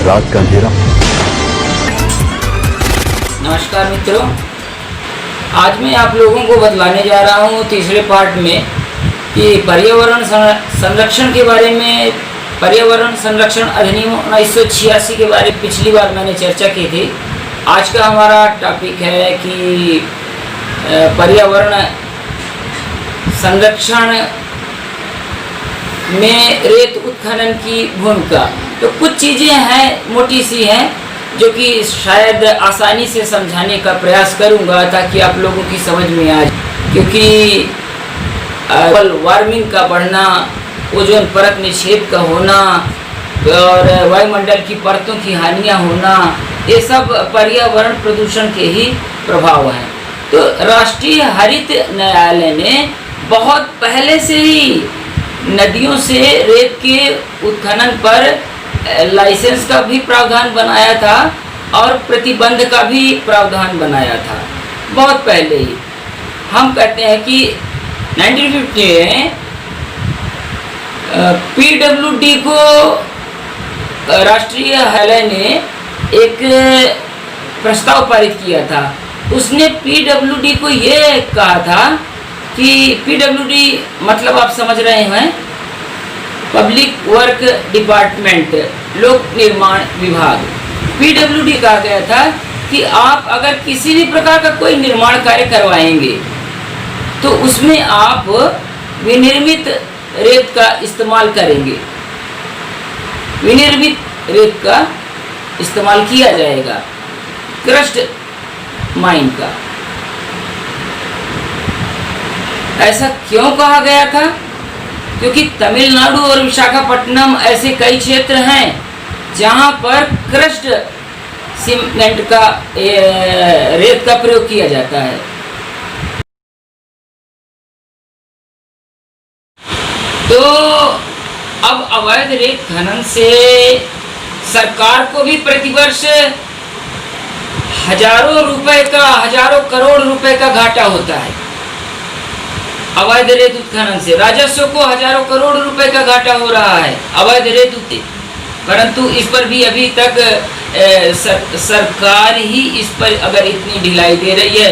रात का अंधेरा। नमस्कार मित्रों, आज मैं आप लोगों को बतलाने जा रहा हूँ तीसरे पार्ट में कि पर्यावरण संरक्षण के बारे में। पर्यावरण संरक्षण अधिनियम 1986 के बारे में पिछली बार मैंने चर्चा की थी। आज का हमारा टॉपिक है कि पर्यावरण संरक्षण में रेत उत्खनन की भूमिका। तो कुछ चीज़ें हैं, मोटी सी हैं, जो कि शायद आसानी से समझाने का प्रयास करूंगा ताकि आप लोगों की समझ में आ जाए। क्योंकि ग्लोबल वार्मिंग का बढ़ना, ओजोन परत में छेद का होना और वायुमंडल की परतों की हानियां होना, ये सब पर्यावरण प्रदूषण के ही प्रभाव हैं। तो राष्ट्रीय हरित न्यायालय ने बहुत पहले से ही नदियों से रेत के उत्खनन पर लाइसेंस का भी प्रावधान बनाया था और प्रतिबंध का भी प्रावधान बनाया था, बहुत पहले ही। हम कहते हैं कि 1950 में PWD को राष्ट्रीय न्यायालय ने एक प्रस्ताव पारित किया था। उसने PWD को ये कहा था कि PWD मतलब आप समझ रहे हैं, पब्लिक वर्क डिपार्टमेंट, लोक निर्माण विभाग। PWD कहा गया था कि आप अगर किसी भी प्रकार का कोई निर्माण कार्य करवाएंगे तो उसमें आप विनिर्मित रेत का इस्तेमाल करेंगे। विनिर्मित रेत का इस्तेमाल किया जाएगा, क्रस्ट माइन का। ऐसा क्यों कहा गया था? क्योंकि तमिलनाडु और विशाखापट्टनम ऐसे कई क्षेत्र हैं जहां पर क्रस्ट सीमेंट का रेत का प्रयोग किया जाता है। तो अब अवैध रेत खनन से सरकार को भी प्रतिवर्ष हजारों करोड़ रुपए का घाटा होता है। अवैध रेत उत्खनन से राजस्व को हजारों करोड़ रुपए का घाटा हो रहा है अवैध रेत उत्खनन। परंतु इस पर भी अभी तक सरकार ही इस पर अगर इतनी ढिलाई दे रही है।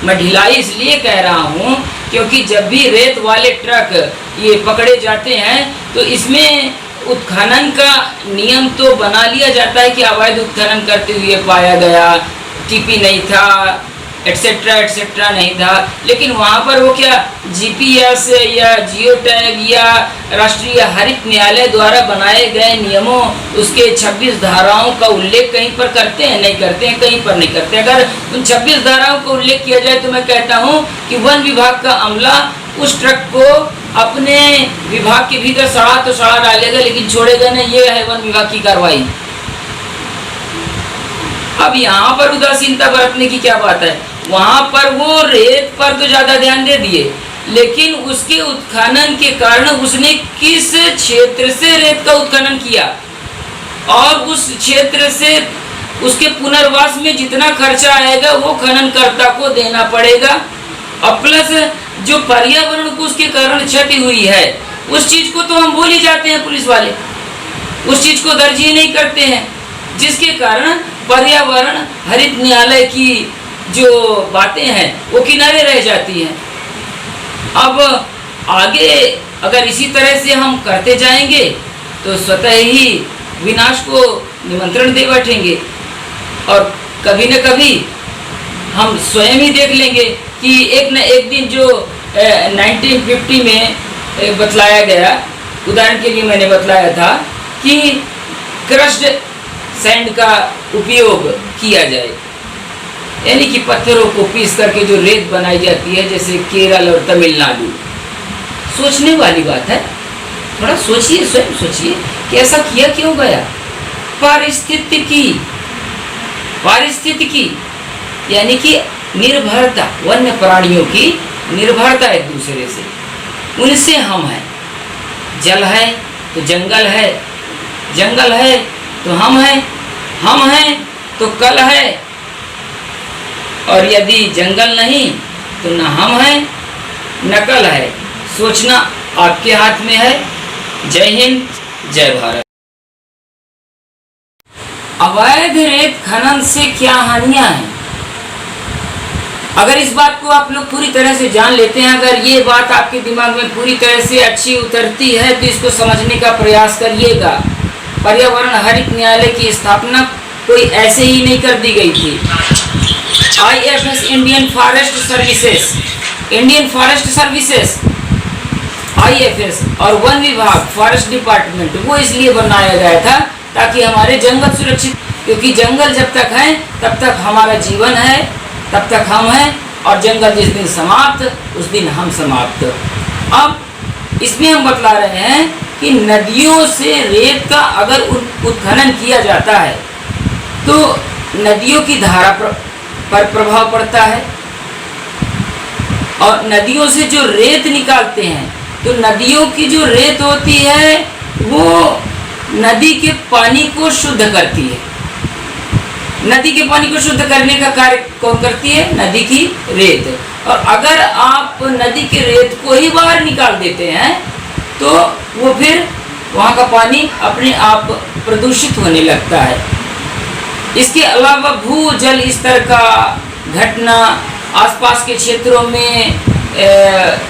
मैं ढिलाई इसलिए कह रहा हूँ क्योंकि जब भी रेत वाले ट्रक ये पकड़े जाते हैं तो इसमें उत्खनन का नियम तो बना लिया जाता है कि अवैध उत्खनन करते हुए पाया गया, टीपी नहीं था, एटसेट्रा एटसेट्रा नहीं था। लेकिन वहाँ पर वो क्या GPS या जियो टैग या राष्ट्रीय हरित न्यायालय द्वारा बनाए गए नियमों, उसके 26 धाराओं का उल्लेख कहीं पर करते हैं? नहीं करते हैं, कहीं पर नहीं करते। अगर उन 26 धाराओं का उल्लेख किया जाए तो मैं कहता हूँ कि वन विभाग का अमला उस ट्रक को अपने विभाग के भीतर सड़ा तो सड़ा डालेगा, लेकिन छोड़ेगा नहीं। ये है वन विभाग की कार्रवाई। अब यहाँ पर उदासीनता बरतने की क्या बात है? वहाँ पर वो रेत पर तो ज़्यादा ध्यान दे दिए, लेकिन उसके उत्खनन के कारण उसने किस क्षेत्र से रेत का उत्खनन किया और उस क्षेत्र से उसके पुनर्वास में जितना खर्चा आएगा वो खननकर्ता को देना पड़ेगा। और प्लस जो पर्यावरण को उसके कारण क्षति हुई है उस चीज़ को तो हम भूल ही जाते हैं, पुलिस वाले उस चीज़ को दर्ज ही नहीं करते हैं, जिसके कारण पर्यावरण हरित न्यायालय की जो बातें हैं वो किनारे रह जाती हैं। अब आगे अगर इसी तरह से हम करते जाएंगे तो स्वतः ही विनाश को निमंत्रण दे बैठेंगे और कभी न कभी हम स्वयं ही देख लेंगे कि एक न एक दिन जो 1950 में बतलाया गया, उदाहरण के लिए मैंने बतलाया था कि क्रश्ड सैंड का उपयोग किया जाए, यानी कि पत्थरों को पीस करके जो रेत बनाई जाती है, जैसे केरल और तमिलनाडु। सोचने वाली बात है, थोड़ा सोचिए, स्वयं सोचिए कि ऐसा किया क्यों गया। पारिस्थितिकी यानी कि निर्भरता, वन्य प्राणियों की निर्भरता एक दूसरे से, उनसे हम हैं। जल है तो जंगल है, जंगल है तो हम हैं तो कल है, और यदि जंगल नहीं तो न हम हैं न कल है। सोचना आपके हाथ में है। जय हिंद, जय भारत। अवैध रेत खनन से क्या हानियां हैं? अगर इस बात को आप लोग पूरी तरह से जान लेते हैं, अगर ये बात आपके दिमाग में पूरी तरह से अच्छी उतरती है तो इसको समझने का प्रयास करिएगा। पर्यावरण हरित न्यायालय की स्थापना कोई ऐसे ही नहीं कर दी गई थी। IFS Indian forest services IFS और वन विभाग फॉरेस्ट डिपार्टमेंट वो इसलिए बनाया गया था ताकि हमारे जंगल सुरक्षित, क्योंकि जंगल जब तक है तब तक हमारा जीवन है, तब तक हम हैं, और जंगल जिस दिन समाप्त उस दिन हम समाप्त। अब इसमें हम बतला रहे हैं कि नदियों से रेत का अगर उत्खनन किया जाता है तो नदियों की धारा पर प्रभाव पड़ता है, और नदियों से जो रेत निकालते हैं तो नदियों की जो रेत होती है वो नदी के पानी को शुद्ध करती है। नदी के पानी को शुद्ध करने का कार्य कौन करती है? नदी की रेत। और अगर आप नदी के रेत को ही बाहर निकाल देते हैं तो वो फिर वहाँ का पानी अपने आप प्रदूषित होने लगता है। इसके अलावा भू जल स्तर का घटना, आसपास के क्षेत्रों में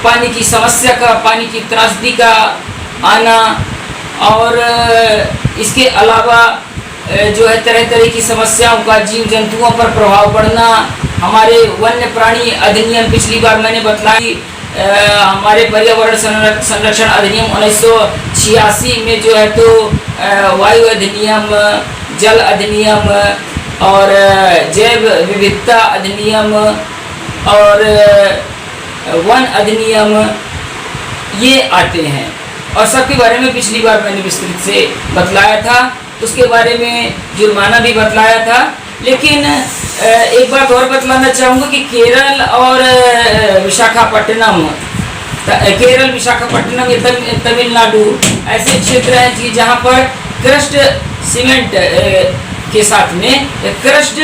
पानी की समस्या का, पानी की त्रासदी का आना, और इसके अलावा जो है तरह तरह की समस्याओं का जीव जंतुओं पर प्रभाव पड़ना। हमारे वन्य प्राणी अधिनियम पिछली बार मैंने बतलाया, हमारे पर्यावरण संरक्षण अधिनियम 1986 में जो है तो वायु अधिनियम, जल अधिनियम और जैव विविधता अधिनियम और वन अधिनियम ये आते हैं, और सबके बारे में पिछली बार मैंने विस्तृत से बतलाया था। उसके बारे में जुर्माना भी बतलाया था। लेकिन एक बात और बतलाना चाहूँगा कि केरल और विशाखापट्टनम, केरल विशाखापट्टनम तमिलनाडु ऐसे क्षेत्र हैं कि जहाँ पर क्रस्ट सीमेंट के साथ में क्रस्ट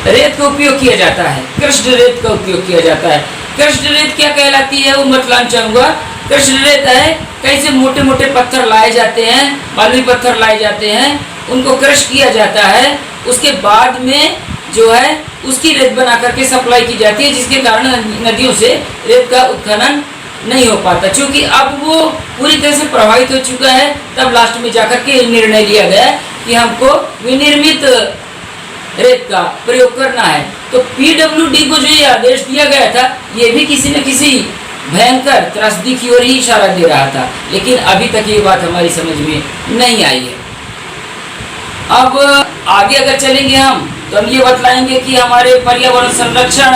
रेत का उपयोग किया जाता है। क्रस्ट रेत का उपयोग किया जाता है। क्रस्ट रेत क्या कहलाती है वो बतलाना चाहूँगा। क्रस्ट रेत है, कहीं से मोटे मोटे पत्थर लाए जाते हैं, बालुई पत्थर लाए जाते हैं, उनको क्रश किया जाता है, उसके बाद में जो है उसकी रेत बना करके सप्लाई की जाती है, जिसके कारण नदियों से रेत का उत्खनन नहीं हो पाता। क्योंकि अब वो पूरी तरह से प्रभावित हो चुका है, तब लास्ट में जाकर के निर्णय लिया गया कि हमको विनिर्मित रेत का प्रयोग करना है। तो PWD को जो ये आदेश दिया गया था, ये भी किसी न किसी भयंकर त्रासदी की ओर ही इशारा दे रहा था, लेकिन अभी तक ये बात हमारी समझ में नहीं आई है। अब आगे अगर चलेंगे हम तो हम ये बतलाएंगे कि हमारे पर्यावरण संरक्षण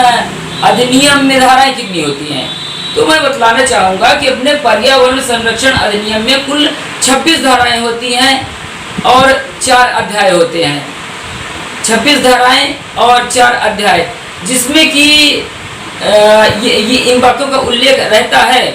अधिनियम में धाराएं कितनी होती हैं। तो मैं बतलाना चाहूँगा कि अपने पर्यावरण संरक्षण अधिनियम में कुल 26 धाराएं होती हैं और 4 अध्याय होते हैं। 26 धाराएं और 4 अध्याय, जिसमें कि ये इन बातों का उल्लेख रहता है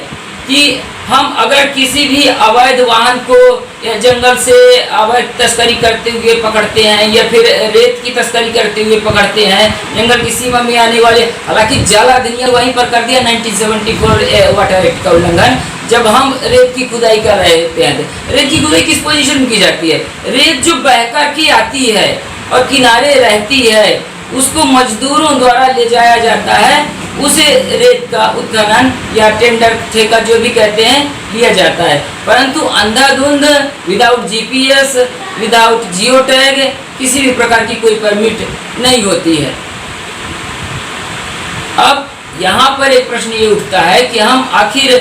कि हम अगर किसी भी अवैध वाहन को या जंगल से अवैध तस्करी करते हुए पकड़ते हैं या फिर रेत की तस्करी करते हुए पकड़ते हैं, जंगल की सीमा में आने वाले, हालांकि जल अधिनियम वहीं पर कर दिया 1974 वाटर एक्ट का उल्लंघन। जब हम रेत की खुदाई कर रहे होते हैं, रेत की खुदाई किस पोजीशन में की जाती है? रेत जो बहकर की आती है और किनारे रहती है उसको मजदूरों द्वारा ले जाया जाता है, उसे रेत का उत्खनन या टेंडर ठेका जो भी कहते हैं लिया जाता है। परंतु अंधाधुंध, without GPS, without geo tag किसी भी प्रकार की कोई परमिट नहीं होती है। अब यहाँ पर एक प्रश्न ये उठता है कि हम आखिर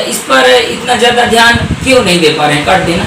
इस पर इतना ज़्यादा ध्यान क्यों नहीं दे पा रहे हैं? काट देना।